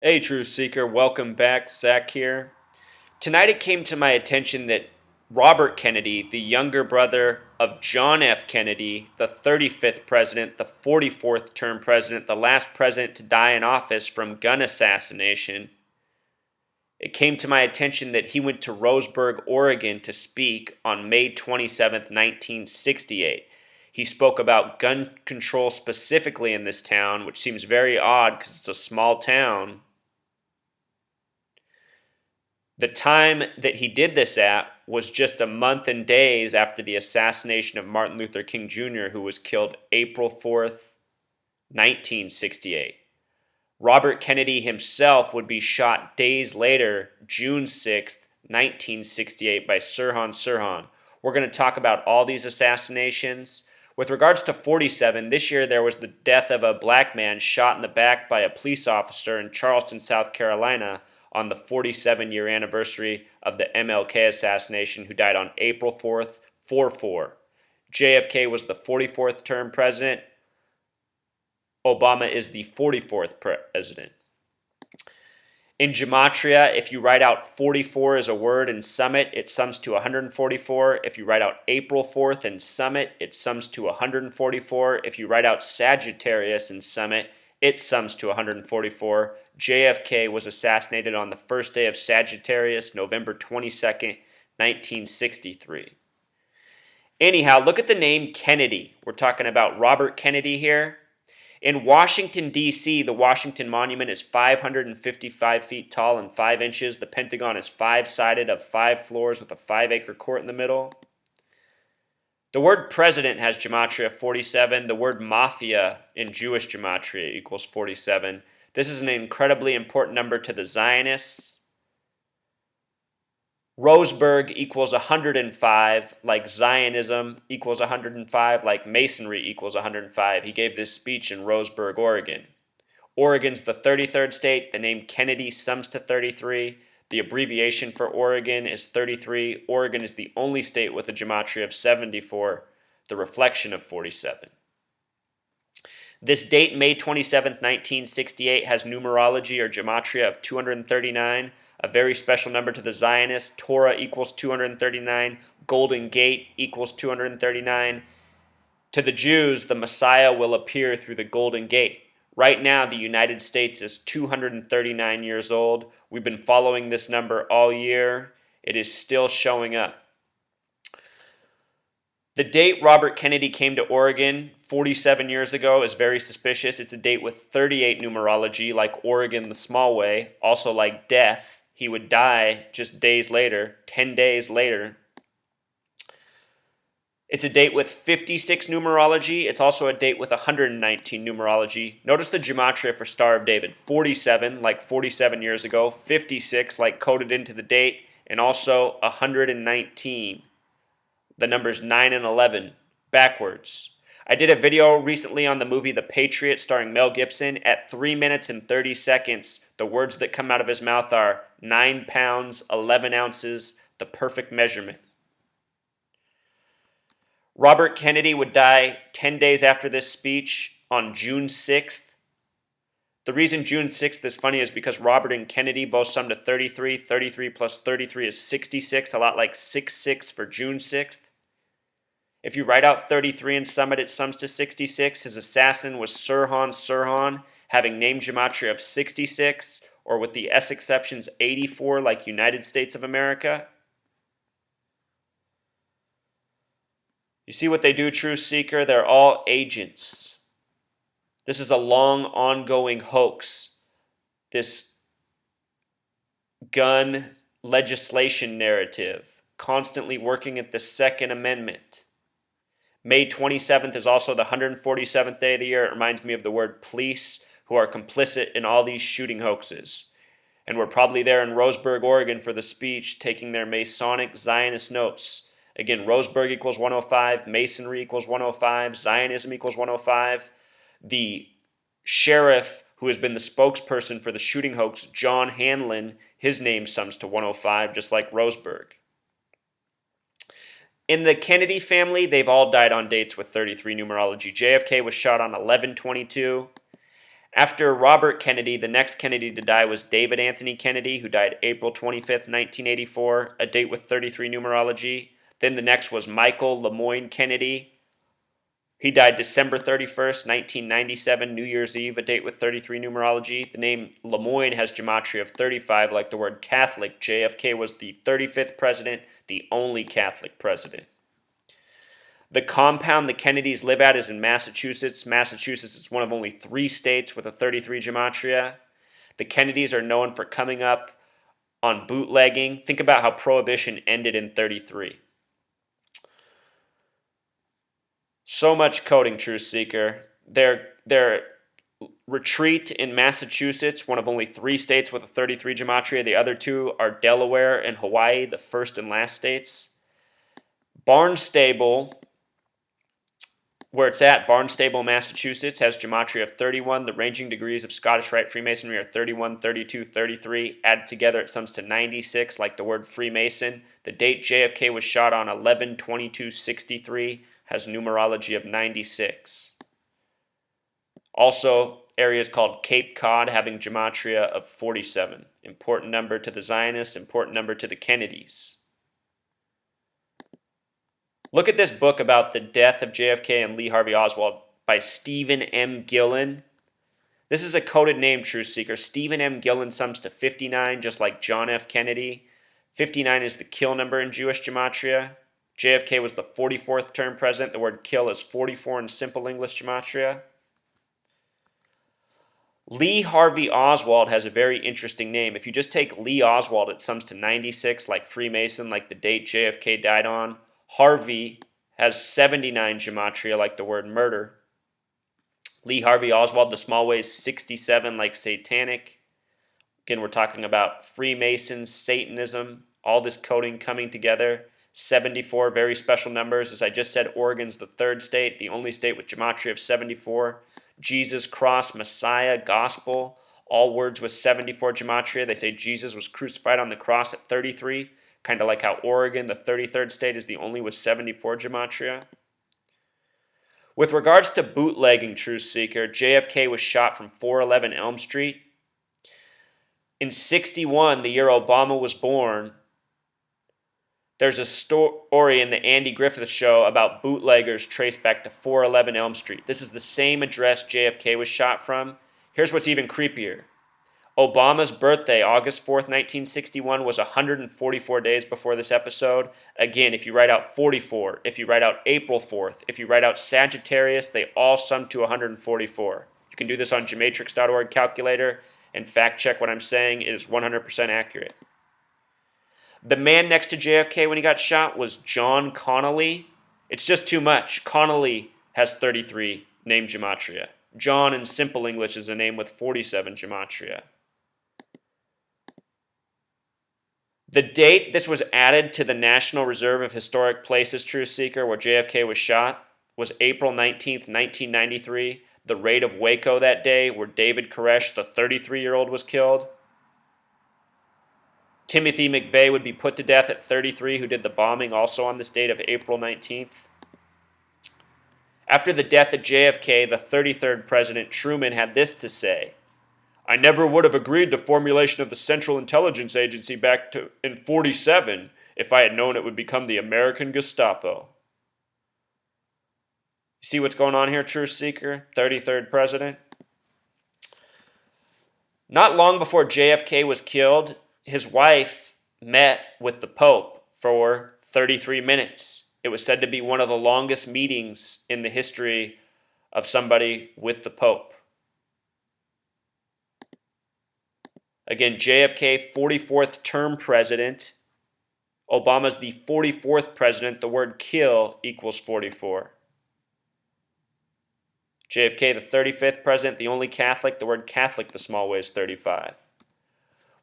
Hey, Truth Seeker, welcome back. Zach here. Tonight it came to my attention that Robert Kennedy, the younger brother of John F. Kennedy, the 35th president, the 44th term president, the last president to die in office from gun assassination, it came to my attention that he went to Roseburg, Oregon to speak on May 27th, 1968. He spoke about gun control specifically in this town, which seems very odd because it's a small town. The time that he did this at was just a month and days after the assassination of Martin Luther King Jr., who was killed April 4th, 1968. Robert Kennedy himself would be shot days later, June 6th, 1968, by Sirhan Sirhan. We're going to talk about all these assassinations. With regards to 47, this year there was the death of a black man shot in the back by a police officer in Charleston, South Carolina, on the 47-year anniversary of the MLK assassination, who died on April 4th, 4-4. JFK was the 44th term president. Obama is the 44th president. In Gematria, if you write out 44 as a word in Summit, it sums to 144. If you write out April 4th in Summit, it sums to 144. If you write out Sagittarius in Summit, it sums to 144. JFK was assassinated on the first day of Sagittarius, November 22nd, 1963. Anyhow, look at the name Kennedy. We're talking about Robert Kennedy here. In Washington, D.C., the Washington Monument is 555 feet tall and 5 inches. The Pentagon is 5-sided of 5 floors with a 5-acre court in the middle. The word president has gematria 47. The word mafia in Jewish gematria equals 47. This is an incredibly important number to the Zionists. Roseburg equals 105, like Zionism equals 105, like Masonry equals 105. He gave this speech in Roseburg, Oregon. Oregon's the 33rd state. The name Kennedy sums to 33. The abbreviation for Oregon is 33. Oregon is the only state with a gematria of 74, the reflection of 47. This date, May 27th, 1968, has numerology or gematria of 239, a very special number to the Zionists. Torah equals 239. Golden Gate equals 239. To the Jews, the Messiah will appear through the Golden Gate. Right now, the United States is 239 years old. We've been following this number all year. It is still showing up. The date Robert Kennedy came to Oregon 47 years ago is very suspicious. It's a date with 38 numerology, like Oregon the small way, also like death. He would die just days later, 10 days later. It's a date with 56 numerology. It's also a date with 119 numerology. Notice the gematria for Star of David. 47, like 47 years ago. 56, like coded into the date. And also 119. The numbers 9 and 11, backwards. I did a video recently on the movie The Patriot starring Mel Gibson. At 3 minutes and 30 seconds, the words that come out of his mouth are 9 pounds, 11 ounces, the perfect measurement. Robert Kennedy would die 10 days after this speech on June 6th. The reason June 6th is funny is because Robert and Kennedy both sum to 33. 33 plus 33 is 66, a lot like 6-6 for June 6th. If you write out 33 in Summit, it sums to 66. His assassin was Sirhan Sirhan, having name gematria of 66, or with the S exceptions 84, like United States of America. You see what they do, Truth Seeker? They're all agents. This is a long, ongoing hoax. This gun legislation narrative, constantly working at the Second Amendment. May 27th is also the 147th day of the year. It reminds me of the word police, who are complicit in all these shooting hoaxes. And we're probably there in Roseburg, Oregon for the speech, taking their Masonic Zionist notes. Again, Roseburg equals 105, Masonry equals 105, Zionism equals 105. The sheriff who has been the spokesperson for the shooting hoax, John Hanlon, his name sums to 105, just like Roseburg. In the Kennedy family, they've all died on dates with 33 numerology. JFK was shot on 11/22. After Robert Kennedy, the next Kennedy to die was David Anthony Kennedy, who died April 25th, 1984, a date with 33 numerology. Then the next was Michael Lemoyne Kennedy. He died December 31st, 1997, New Year's Eve, a date with 33 numerology. The name Lemoyne has gematria of 35, like the word Catholic. JFK was the 35th president, the only Catholic president. The compound the Kennedys live at is in Massachusetts. Massachusetts is one of only 3 states with a 33 gematria. The Kennedys are known for coming up on bootlegging. Think about how Prohibition ended in 33. So much coding, Truth Seeker. Their retreat in Massachusetts, one of only 3 states with a 33 gematria. The other 2 are Delaware and Hawaii, the first and last states. Barnstable, where it's at, Barnstable, Massachusetts, has gematria of 31. The ranging degrees of Scottish Rite Freemasonry are 31, 32, 33. Added together, it sums to 96, like the word Freemason. The date JFK was shot on, 11/22/63, has numerology of 96. Also, areas called Cape Cod having gematria of 47. Important number to the Zionists, important number to the Kennedys. Look at this book about the death of JFK and Lee Harvey Oswald by Stephen M. Gillen. This is a coded name, Truth Seeker. Stephen M. Gillen sums to 59, just like John F. Kennedy. 59 is the kill number in Jewish gematria. JFK was the 44th term president. The word kill is 44 in simple English gematria. Lee Harvey Oswald has a very interesting name. If you just take Lee Oswald, it sums to 96, like Freemason, like the date JFK died on. Harvey has 79 gematria, like the word murder. Lee Harvey Oswald, the small way is 67, like satanic. Again, we're talking about Freemasons, Satanism, all this coding coming together. 74, very special numbers. As I just said, Oregon's the 3rd state, the only state with gematria of 74. Jesus, cross, Messiah, gospel, all words with 74 gematria. They say Jesus was crucified on the cross at 33. Kind of like how Oregon, the 33rd state, is the only with 74 gematria. With regards to bootlegging, Truth Seeker, JFK was shot from 411 Elm Street. In 61, the year Obama was born, there's a story in the Andy Griffith Show about bootleggers traced back to 411 Elm Street. This is the same address JFK was shot from. Here's what's even creepier. Obama's birthday, August 4th, 1961, was 144 days before this episode. Again, if you write out 44, if you write out April 4th, if you write out Sagittarius, they all sum to 144. You can do this on gematrix.org calculator and fact check what I'm saying. It is 100% accurate. The man next to JFK when he got shot was John Connolly. It's just too much. Connolly has 33 name gematria. John in simple English is a name with 47 gematria. The date this was added to the National Reserve of Historic Places, Truth Seeker, where JFK was shot, was April 19th, 1993. The raid of Waco that day, where David Koresh, the 33-year-old, was killed. Timothy McVeigh would be put to death at 33, who did the bombing, also on this date of April 19th. After the death of JFK, the 33rd President Truman had this to say: I never would have agreed to formulation of the Central Intelligence Agency back in 47 if I had known it would become the American Gestapo. You see what's going on here, Truth Seeker? 33rd President. Not long before JFK was killed, his wife met with the Pope for 33 minutes. It was said to be one of the longest meetings in the history of somebody with the Pope. Again, JFK, 44th term president. Obama's the 44th president. The word kill equals 44. JFK, the 35th president, the only Catholic. The word Catholic, the small way, is 35.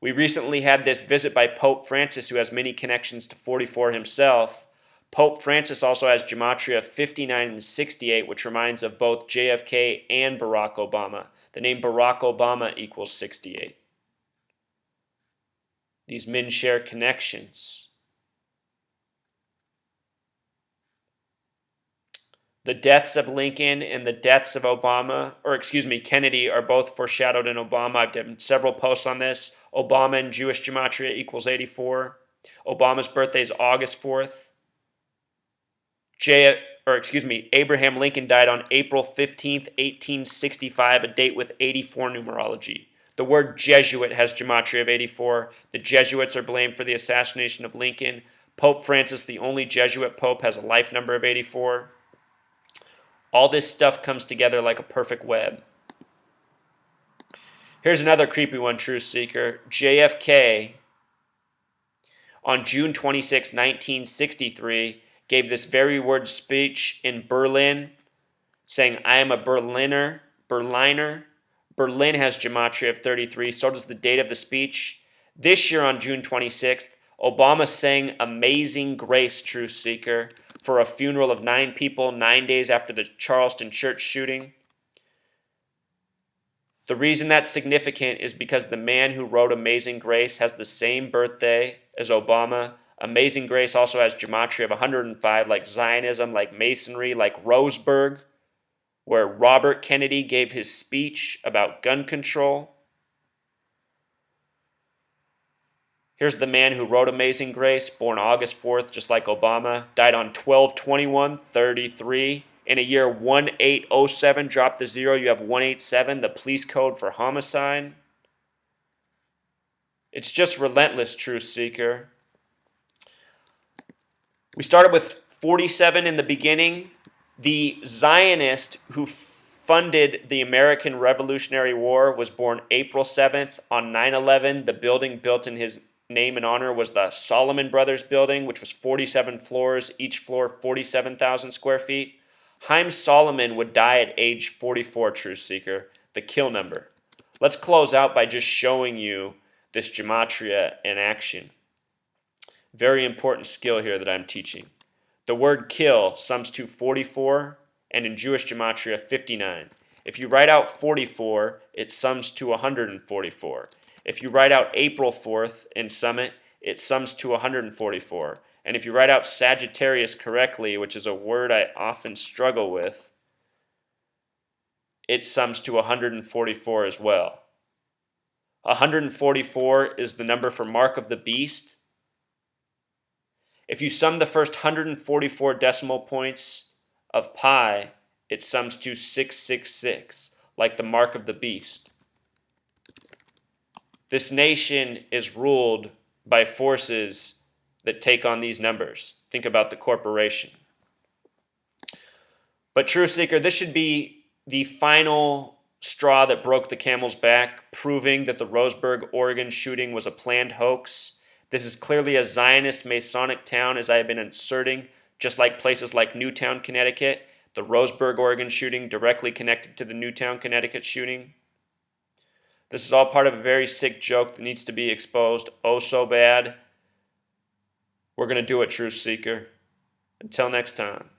We recently had this visit by Pope Francis, who has many connections to 44 himself. Pope Francis also has gematria of 59 and 68, which reminds of both JFK and Barack Obama. The name Barack Obama equals 68. These men share connections. The deaths of Lincoln and the deaths of Kennedy are both foreshadowed in Obama. I've done several posts on this. Obama in Jewish gematria equals 84. Obama's birthday is August 4th. Abraham Lincoln died on April 15th, 1865, a date with 84 numerology. The word Jesuit has gematria of 84. The Jesuits are blamed for the assassination of Lincoln. Pope Francis, the only Jesuit pope, has a life number of 84. All this stuff comes together like a perfect web. Here's another creepy one, Truth Seeker. JFK, on June 26, 1963, gave this very word speech in Berlin, saying, I am a Berliner. Berlin has gematria of 33. So does the date of the speech. This year on June 26th, Obama sang Amazing Grace, Truth Seeker, for a funeral of 9 people 9 days after the Charleston church shooting. The reason that's significant is because the man who wrote Amazing Grace has the same birthday as Obama. Amazing Grace also has gematria of 105, like Zionism, like Masonry, like Roseburg, where Robert Kennedy gave his speech about gun control. Here's the man who wrote Amazing Grace, born August 4th, just like Obama, died on 12/21/33. In a year 1807, drop the 0, you have 187, the police code for homicide. It's just relentless, Truth Seeker. We started with 47 in the beginning. The Zionist who funded the American Revolutionary War was born April 7th on 9/11. The building built in his name and honor was the Solomon Brothers building, which was 47 floors, each floor 47,000 square feet. Haim Solomon would die at age 44, Truth Seeker, the kill number. Let's close out by just showing you this gematria in action. Very important skill here that I'm teaching. The word kill sums to 44, and in Jewish gematria, 59. If you write out 44, it sums to 144. If you write out April 4th in Summit, it sums to 144. And if you write out Sagittarius correctly, which is a word I often struggle with, it sums to 144 as well. 144 is the number for Mark of the Beast. If you sum the first 144 decimal points of pi, it sums to 666, like the Mark of the Beast. This nation is ruled by forces that take on these numbers. Think about the corporation. But Truth Seeker, this should be the final straw that broke the camel's back, proving that the Roseburg, Oregon shooting was a planned hoax. This is clearly a Zionist Masonic town, as I have been inserting, just like places like Newtown, Connecticut, the Roseburg, Oregon shooting directly connected to the Newtown, Connecticut shooting. This is all part of a very sick joke that needs to be exposed oh so bad. We're going to do it, Truth Seeker. Until next time.